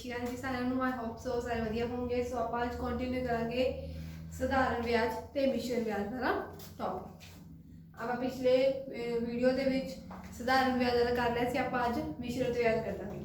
ਸ਼੍ਰੀ ਅਕਾਲ ਜੀ ਸਾਰਿਆਂ ਨੂੰ। आई होप सो सारे ਵਧੀਆ ਹੋਣਗੇ। सो ਆਪਾਂ ਅੱਜ ਕੰਟੀਨਿਊ ਕਰਾਂਗੇ ਸਧਾਰਨ ਵਿਆਜ ਤੇ ਮਿਸ਼ਰਨ ਵਿਆਜ ਦਾ ਟੌਪਿਕ। ਆਪਾਂ ਪਿਛਲੇ ਵੀਡੀਓ ਦੇ ਵਿੱਚ ਸਧਾਰਨ ਵਿਆਜ ਦਾ ਕਰ ਲਿਆ ਸੀ, ਆਪਾਂ ਅੱਜ ਮਿਸ਼ਰਤ ਵਿਆਜ ਕਰਾਂਗੇ।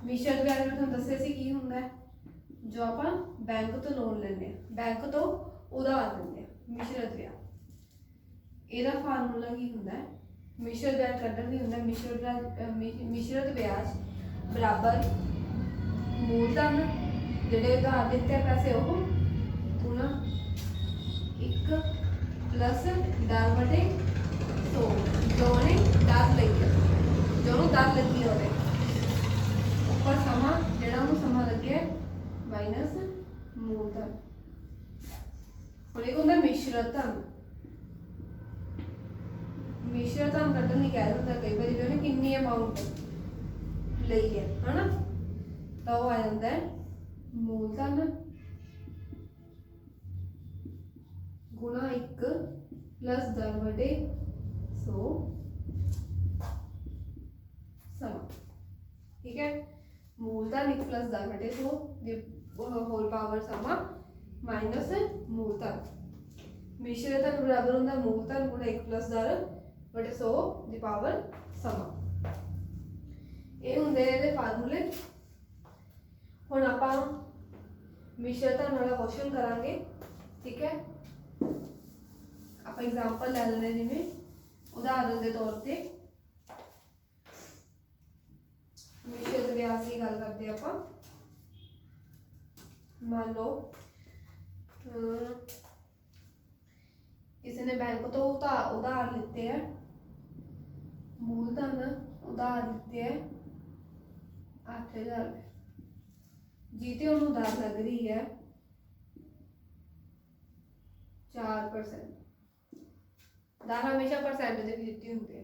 ਮਿਸ਼ਰਤ ਵਿਆਜ ਮੈਂ ਤੁਹਾਨੂੰ ਦੱਸਿਆ ਸੀ ਕੀ ਹੁੰਦਾ ਹੈ, ਜੋ ਆਪਾਂ ਬੈਂਕ ਤੋਂ ਲੋਨ ਲੈਂਦੇ ਆ, ਬੈਂਕ ਤੋਂ ਉਧਾਰ ਲੈਂਦੇ ਆ, ਮਿਸ਼ਰਤ ਵਿਆਜ। ਇਹਦਾ ਫਾਰਮੂਲਾ ਕੀ ਹੁੰਦਾ ਹੈ, ਮਿਸ਼ਰਤ ਵਿਆਜ ਕੱਢਣ ਦੀ ਹੁੰਦਾ। ਮਿਸ਼ਰਤ ਵਿਆਜ बराबर मूलधन ਜਿਹੜੇ ਉਧਾਰ ਦਿੱਤੇ ਪੈਸੇ ਉਹ ਗੁਣਾ 1 प्लस दर बटे 100 जो ने दर लगी जो दर लगी होवे ऊपर समा ਜਿਹੜਾ ਉਹਨੂੰ ਸਮਾਂ ਲੱਗਿਆ माइनस मूलधन। ਹੁਣ ਇਹ ਹੁੰਦਾ ਮਿਸ਼ਰਤ ਧਨ। ਮਿਸ਼ਰਤ ਧਨ ਕੱਢਣ ਲਈ ਕਹਿ ਦਿੰਦਾ ਕਈ ਵਾਰੀ ਵੀ ਉਹਨੇ ਕਿੰਨੀ ਅਮਾਉਂਟ ਲਈ है ना, तो वो आ जाता है मूलधन गुणा 1 प्लस दर बटे 100 समा। ठीक है, मूलधन 1 प्लस दर बटे 100 होल पावर समा माइनस मूलधन। मिश्रित धन बराबर होता मूलधन गुणा 1 प्लस दर बटे 100 दी पावर समा। ਇਹ ਹੁੰਦੇ ਨੇ ਇਹਦੇ ਫਾਰਮੂਲੇ। ਹੁਣ ਆਪਾਂ ਮਿਸ਼ਰਤ ਧਨ ਵਾਲਾ ਕੁਐਸਚਨ ਕਰਾਂਗੇ। ਠੀਕ ਹੈ, ਆਪਾਂ ਐਗਜ਼ਾਮਪਲ ਲੈ ਲੈਂਦੇ, ਜਿਵੇਂ ਉਦਾਹਰਨ ਦੇ ਤੌਰ ਤੇ ਮਿਸ਼ਰਤ ਵਿਆਜ ਦੀ ਗੱਲ ਕਰਦੇ ਆਪਾਂ। ਮੰਨ ਲਓ ਕਿਸੇ ਨੇ ਬੈਂਕ ਤੋਂ ਉਧਾਰ ਲਿੱਤੇ ਹੈ, मूलधन उधार लिते है 8000 जीते उन्होंने दर लग रही है 4%। दर हमेशा परसेंट के दिती होंगे।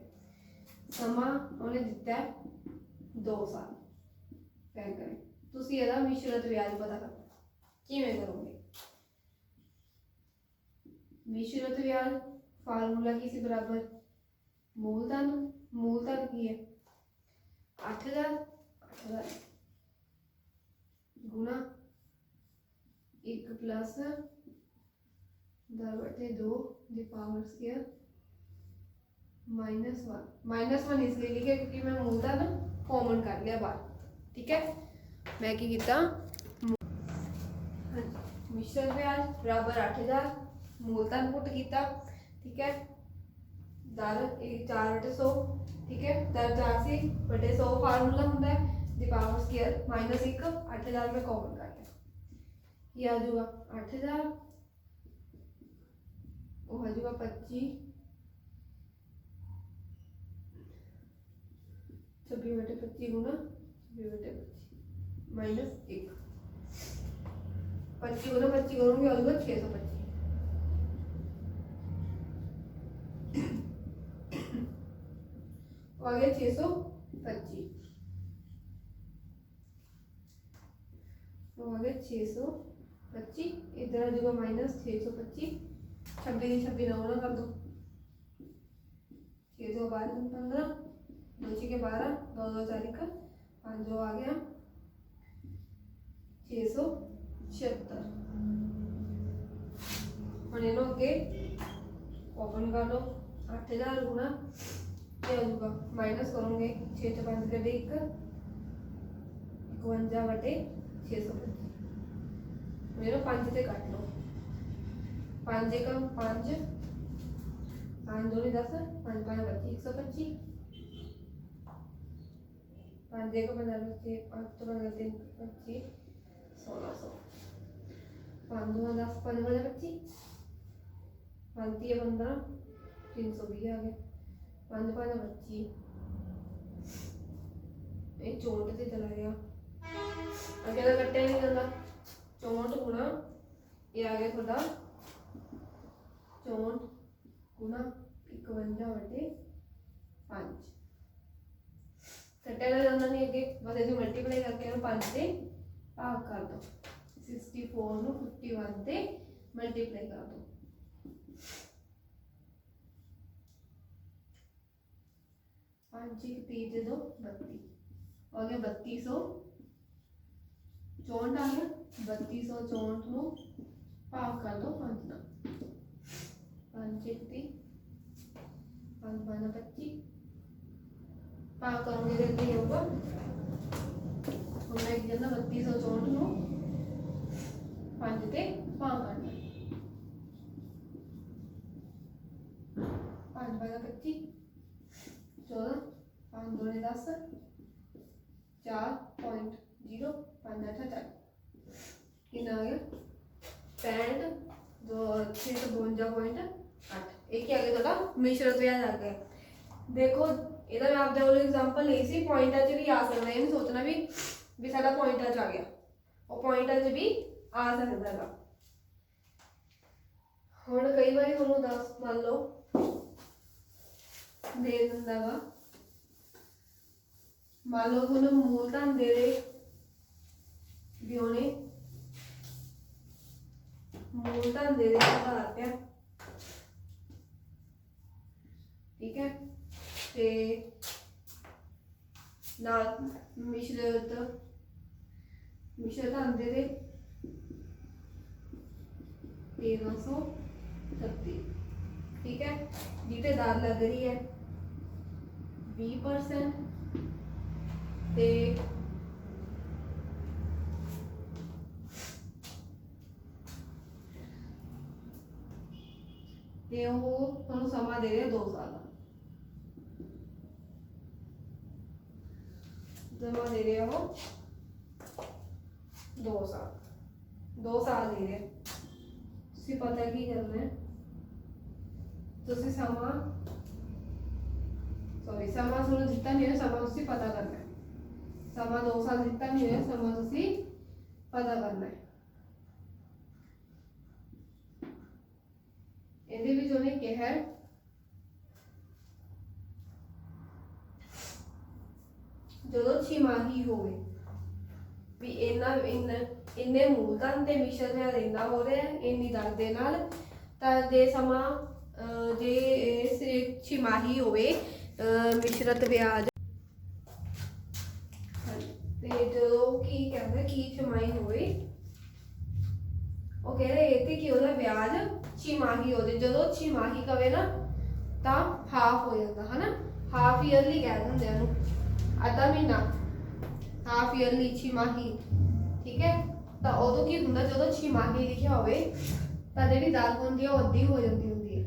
समा उन्हें दिता है 2 साल। बैंक ने तुसी ਇਹਦਾ मिश्रित ब्याज पता करना किवें करोगे। मिश्रित ब्याज फार्मूला की सी बराबर मूलधन, मूलधन की है 8000 गुणा 1 प्लस दर बटे 2 दी पावर स्क्वायर -1 इसलिए लिखे क्योंकि मैं मूलधन कॉमन कर लिया बाहर। ठीक है, मैं की किया मिश्रित ब्याज बराबर 8000 मूलधन पुट किया। ठीक है, दर 4/100। ठीक है, दर 4 बटे 100 फार्मूला होंगे दी पावर स्क्वायर -1 8000 में कॉमन कर लिया। ये आ जाऊगा 8000 वो आ जाऊगा 25 26/25 गुना 26/25 -1 25 गुना 25 करूँगी आ जाऊगा 625। आ गया 625 आ गया 625। इधर आ जाएगा -625 26 9 कर दो 6 12 15 2 के 12 2 2 4 1 5 जो आ गया 676। हम इन्हों अगे ओपन कर लो 8000 गुणा होगा माइनस करोगे 6 च 5 कटे 1 51 बटे 625। मेरे 5 से कट लो 5 1 5 5 2 10 5 5 25 125 5 1 15 5 15 3 25 1600 5 2 10 5 25 5 3 15 320 आ गया 5 5 25 ये 64 से चला गया। अगे तो कट्टिया नहीं जाता 64 गुणा ये आ गया थोड़ा 64 गुणा 51 बटे 5 कट्टिया नहीं जाता नहीं अगे बस इसे मल्टीप्लाई करके 5 से भाग कर दो 64 ਨੂੰ 51 से मल्टीप्लाई कर दो 5 1 3 दे दो 32 हो गया 3200 64 आ गया 3264 ਨੂੰ ਭਾਗ ਕਰ ਦੋ 5 ਨਾਲ 5 1 3 5 5 25 ਭਾਗ ਕਰੋਗੇ ਤੇ ਇੱਥੇ ਹੋਊਗਾ ਹੁਣ ਮੈਂ ਕਹਿੰਦਾ 3264 ਨੂੰ 5 ਤੇ ਭਾਗ ਕਰਨਾ 5 5 25 14 5 2 10 4.0 5 8 4 कितना आ गया 65 2 652.8 एक ही आ गया थोड़ा मिश्रित ब्याज आ गया देखो ਇਹਦਾ ਮੈਂ ਆਪਦੇ ਕੋਲ ਐਗਜ਼ਾਮਪਲ ਲਈ ਸੀ ਪੁਆਇੰਟਾਂ 'ਚ ਵੀ ਆ ਸਕਦਾ ਇਹ ਨਹੀਂ ਸੋਚਣਾ ਵੀ ਸਾਡਾ ਪੁਆਇੰਟਾਂ 'ਚ ਆ ਗਿਆ ਉਹ ਪੁਆਇੰਟਾਂ 'ਚ ਵੀ ਆ ਸਕਦਾ ਹੈਗਾ ਹੁਣ ਕਈ ਵਾਰੀ ਤੁਹਾਨੂੰ ਦੱਸ ਮੰਨ ਲਓ ਦੇ ਦਿੰਦਾ ਵਾ ਮੰਨ ਲਓ ਤੁਹਾਨੂੰ ਮੂਲਧਨ ਦੇ ਦੇ ਵੀ ਉਹਨੇ ਮੂਲਧਨ ਦੇ ਦੇ 1000 ਰੁਪਇਆ ਠੀਕ ਹੈ ਤੇ ਨਾਲ ਮਿਸ਼ਰਤ ਧਨ ਦੇ ਦੇ 1330 ठीक है जिते दार लग रही है 20% ते वो ਤੁਹਾਨੂੰ ਸਮਾਂ ਦੇ ਰਿਹਾ 2 ਸਾਲ ਦਾ जमा दे रहे हो 2 साल दे रहे तुसी पता की करना है तुसी समा सॉरी समा सुनो दिता नहीं है समा तुसी पता करना है समा 2 साल दिता नहीं है समा तुसी पता करना है ਇਹਦੇ ਵਿੱਚ ਉਹਨੇ ਕਿਹਾ ਜਦੋਂ ਛਿਮਾਹੀ ਹੋਵੇ ਵੀ ਇੰਨੇ ਮੂਲਧਨ ਤੇ ਮਿਸ਼ਰ ਵਿਆਜ ਇੰਨਾ ਹੋ ਰਿਹਾ ਇੰਨੀ ਦਰ ਦੇ ਨਾਲ ਤਾਂ ਜੇ ਸਮਾਂ ਜੇ ਛਿਮਾਹੀ ਹੋਵੇ ਮਿਸ਼ਰਤ ਵਿਆਜ ਤੇ ਜਦੋਂ ਕੀ ਕਹਿੰਦਾ ਕੀ ਛਿਮਾਹੀ ਹੋਵੇ ਉਹ ਕਹਿ ਰਹੇ ਇੱਥੇ ਕਿ ਉਹਦਾ ਵਿਆਜ ਛਿਮਾਹੀ ਹੋ ਜੇ ਜਦੋਂ ਛਿਮਾਹੀ ਕਵੇ ਨਾ ਤਾਂ ਹਾਫ ਹੋ ਜਾਂਦਾ ਹਨਾ ਹਾਫ ਈਅਰਲੀ ਕਹਿ ਦਿੰਦੇ ਆ ਉਹਨੂੰ आधा महीना हाफ ईयरली छिमाही ठीक है तो उदों की हुंदा जदों छिमाही लिखिया होवे तां जेहड़ी दर हुंदी है अद्धी हो जाती हुंदी है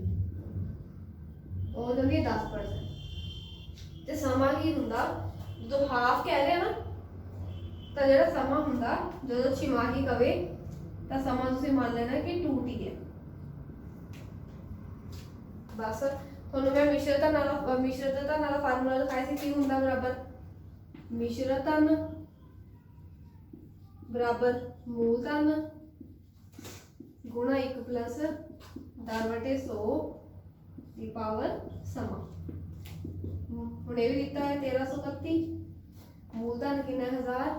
हो जाती है 10% ते समा की हुंदा जो हाफ कह रहे ना तां जेहड़ा समा हुंदा जदों छिमाही कवे तां समा तुसीं मान लेना कि 2t है बस ਤੁਹਾਨੂੰ ਮੈਂ ਮਿਸ਼ਰਤਾ ਨਾਲ ਫਾਰਮੂਲਾ ਲਿਖਾਇਆ ਸੀ ਕੀ ਹੁੰਦਾ ਬਰਾਬਰ मिश्रत धन बराबर मूलधन गुणा 1 प्लस 10/100 की पावर समा हुण ये भी दिता है 1331 मूलधन कितना 1000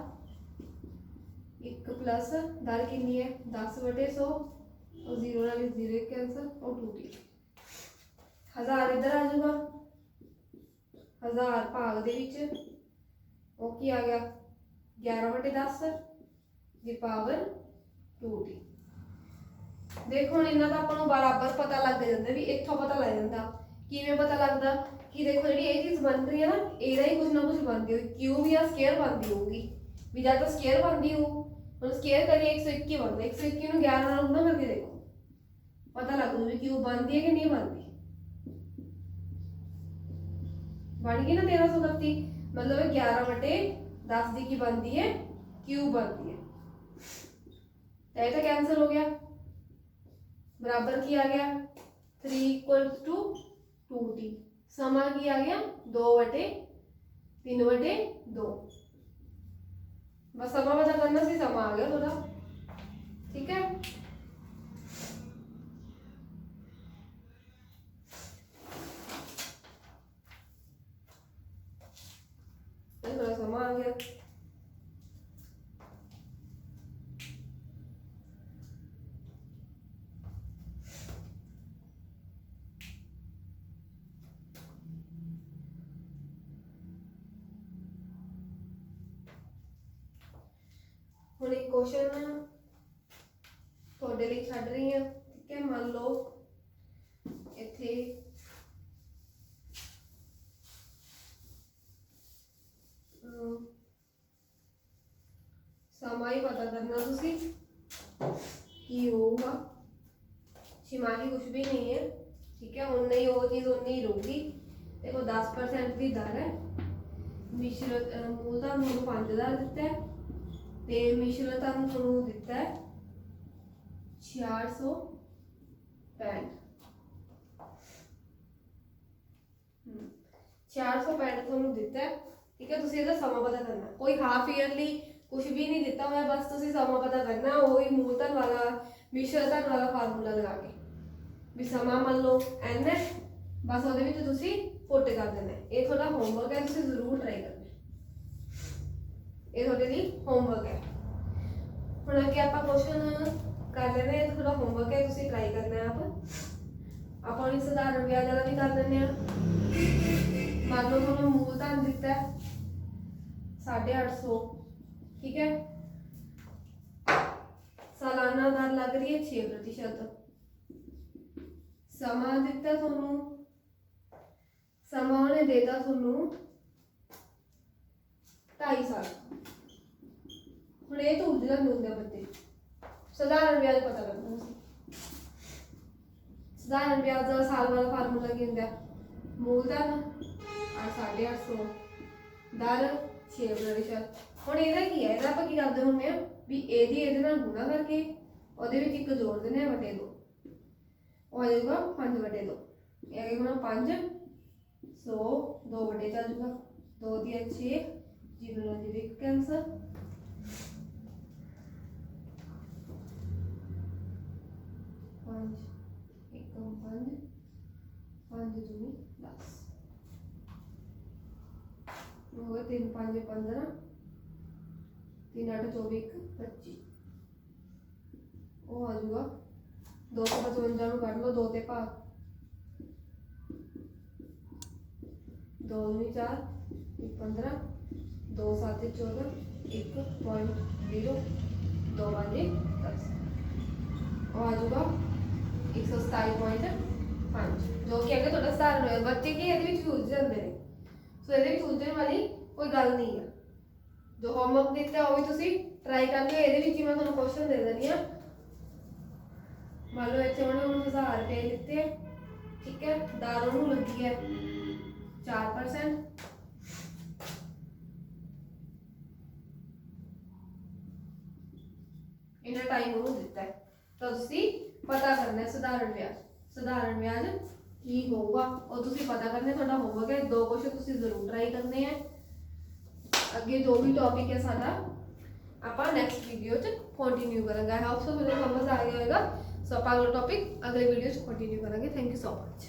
1 प्लस दर कितनी है 10/100 और 0 नाल 0 कैंसल और 2t 1000 इधर आ जाऊगा 1000 भाग दे विच ਉਹ ਕੀ ਆ ਗਿਆ 11/10 ਦੀ ਪਾਵਰ 2t ਦੇਖੋ ਹੁਣ ਇਹਨਾਂ ਦਾ ਆਪਾਂ ਨੂੰ ਬਰਾਬਰ ਪਤਾ ਲੱਗ ਜਾਂਦਾ ਵੀ ਇੱਥੋਂ ਪਤਾ ਲੱਗ ਜਾਂਦਾ ਕਿਵੇਂ ਪਤਾ ਲੱਗਦਾ ਕਿ ਦੇਖੋ ਜਿਹੜੀ ਇਹ ਚੀਜ਼ ਬਣ ਰਹੀ ਹੈ ਨਾ ਇਹਦਾ ਹੀ ਕੁਝ ਨਾ ਕੁਝ ਬਣਦੀ ਹੋਈ ਕਿਉਂ ਵੀ ਆ ਸਕੁਅਰ ਬਣਦੀ ਹੋਊਗੀ ਵੀ ਜਦ ਤੱਕ ਸਕੁਅਰ ਬਣਦੀ ਹੋ ਹੁਣ ਸਕੁਅਰ ਕਰੀਏ 121 ਬਣਦਾ 121 ਨੂੰ 11 ਨਾਲ ਗੁਣਾ ਕਰਕੇ ਦੇਖੋ ਪਤਾ ਲੱਗ ਜੂ ਵੀ ਕਿਉਂ ਬਣਦੀ ਹੈ ਕਿ ਨਹੀਂ ਬਣਦੀ बन गई ना 1331 मतलब 11/10 दी की बनती है क्यूब बनती है तो ये तो कैंसिल हो गया बराबर की आ गया 3 = 2t समा की आ गया 2/3/2 बस समा पता करना सी समा आ गया थोड़ा ठीक है थोड़ा समा आ गया ਹੁਣ ਇੱਕ ਕੁਐਸਚਨ ਤੁਹਾਡੇ ਲਈ ਛੱਡ ਰਹੀ ਹਾਂ, ਠੀਕ ਹੈ। ਮੰਨ ਲਓ ਇੱਥੇ ਸਮਾਂ ਹੀ ਪਤਾ ਕਰਨਾ ਤੁਸੀਂ ਕੀ ਹੋਊਗਾ। छिमाही कुछ भी नहीं है, ठीक है। उन्नी ही वो चीज़ उन्नी ही रहूगी। देखो 10% की दर है। मिश्रत मूलधन ਤੁਹਾਨੂੰ 5000 ਦਿੱਤਾ है ਤੇ ਮਿਸ਼ਰਤਨ ਤੁਹਾਨੂੰ ਦਿੱਤਾ है 465। 465 ਤੁਹਾਨੂੰ ਦਿੱਤਾ है, ठीक है। ਤੁਸੀਂ ਇਹਦਾ ਸਮਾਂ ਪਤਾ ਕਰਨਾ, ਕੋਈ ਹਾਫ ਈਅਰਲੀ ਕੁਝ ਵੀ ਨਹੀਂ ਦਿੱਤਾ ਹੋਇਆ, ਬਸ ਤੁਸੀਂ ਸਮਾਂ ਪਤਾ ਕਰਨਾ ਉਹੀ ਮੂਲਧਨ ਵਾਲਾ ਮਿਸ਼ਰਤਨ ਵਾਲਾ ਫਾਰਮੂਲਾ ਲਗਾ ਕੇ। ਵੀ ਸਮਾਂ ਮੰਨ ਲਓ n ਹੈ, ਬਸ ਉਹਦੇ ਵਿੱਚ ਤੁਸੀਂ ਪੁੱਟ ਕਰ ਦੇਣਾ। ਇਹ ਤੁਹਾਡਾ ਹੋਮਵਰਕ ਹੈ, ਤੁਸੀਂ ਜ਼ਰੂਰ ਟਰਾਈ ਕਰਨਾ। ਇਹ ਤੁਹਾਡੇ ਲਈ ਹੋਮਵਰਕ ਹੈ। ਹੁਣ ਅੱਗੇ ਆਪਾਂ ਕੁਐਸਚਨ ਕਰ ਲੈਣੇ। ਇਹ ਤੁਹਾਡਾ ਹੋਮਵਰਕ ਹੈ, ਤੁਸੀਂ ਟਰਾਈ ਕਰਨਾ ਹੈ ਆਪ। ਆਪਾਂ ਹੁਣ ਸਧਾਰਨ ਵਿਆਜ ਵਾਲਾ ਵੀ ਕਰ ਲੈਂਦੇ ਹਾਂ। ਮੰਨ ਲਓ ਤੁਹਾਨੂੰ ਮੂਲਧਨ ਦਿੱਤਾ ਹੈ 850, ठीक है। सालाना दर लग रही है 6%। समा दिता थोनू, समा उन्हें देता थोनू 2.5 साल। हुण ये तो उलझ जांदे बच्चे। साधारण ब्याज पता करना। साधारण ब्याज का साल वाला फार्मूला की होंदा, मूलधन 850, दर 6%। ਹੁਣ ਇਹਦਾ ਕੀ ਹੈ, ਇਹਦਾ ਆਪਾਂ ਕੀ ਕਰਦੇ ਹੁੰਦੇ ਆ ਵੀ ਇਹਦੀ ਇਹਦੇ ਨਾਲ ਗੁਣਾ ਕਰਕੇ ਉਹਦੇ ਵਿੱਚ ਇੱਕ ਜੋੜ ਦਿੰਦੇ ਆ ਵਟੇ 2, ਉਹ ਆ ਜਾਊਗਾ 5/2। ਇਹ ਆ ਗਿਆ 5 100 2 ਵਟੇ ਚ ਆ ਜਾਊਗਾ 2 ਦੀ 6 0 ਨਾਲ 0 ਕੈਂਸਲ। 5 1 5 5 2 10 हो 3 5 15 3 8 24 25। वो आ जाऊगा 255 ਨੂੰ ਕੱਢ ਲਓ 2 ਤੇ ਭਾਗ 2 ਨੂੰ 4 15 2 7 14 1.0 2 5 10। वो आ जाऊगा 127.5, ਜੋ ਕਿ ਅੱਗੇ ਤੁਹਾਡਾ ਸਧਾਰਨ ਹੋਇਆ। ਬੱਚੇ ਕੀ ਇਹਦੇ ਵਿੱਚ ਉਲਝ ਜਾਂਦੇ ਨੇ, ਸੋ ਇਹਦੇ ਵਿੱਚ ਉਲਝਣ ਵਾਲੀ ਕੋਈ ਗੱਲ ਨਹੀਂ ਹੈ। जो होमवर्क दिता है वो भी तुसी ट्राई कर लियो। ਇਹਦੇ ਵਿੱਚ ਹੀ ਮੈਂ ਤੁਹਾਨੂੰ ਕੁਐਸਚਨ ਦੇ ਦੇਣੀ ਆ। ਮੰਨ ਲਓ ਇੱਥੇ ਉਹਨੇ 1000 ਰੁਪਏ ਦਿੱਤੇ, ਠੀਕ ਹੈ। ਦਰ ਉਹਨੂੰ ਲੱਗੀ ਹੈ 4%। ਇਹਨਾਂ ਟਾਈਮ ਉਹਨੂੰ ਦਿੱਤਾ ਹੈ, ਤਾਂ ਤੁਸੀਂ ਪਤਾ ਕਰਨਾ ਹੈ ਸਧਾਰਨ ਵਿਆਜ। ਸਧਾਰਨ ਵਿਆਜ ਕੀ ਹੋਊਗਾ ਉਹ ਤੁਸੀਂ ਪਤਾ ਕਰਨਾ। ਤੁਹਾਡਾ ਹੋਮਵਰਕ ਹੈ, 2 ਕੁਐਸਚਨ ਤੁਸੀਂ ਜ਼ਰੂਰ ਟਰਾਈ ਕਰਨੇ ਆ। ਅੱਗੇ ਜੋ ਵੀ ਟੌਪਿਕ ਹੈ ਸਾਡਾ ਆਪਾਂ ਨੈਕਸਟ ਵੀਡੀਓ 'ਚ ਕੰਟੀਨਿਊ ਕਰਾਂਗੇ। ਆਈ ਹੋਪ ਸੋ ਤੁਹਾਨੂੰ ਸਮਝ ਆ ਗਿਆ ਹੋਵੇਗਾ। ਸੋ ਆਪਾਂ ਅਗਲਾ ਟੌਪਿਕ ਅਗਲੇ ਵੀਡੀਓ 'ਚ ਕੰਟੀਨਿਊ ਕਰਾਂਗੇ। Thank you so much.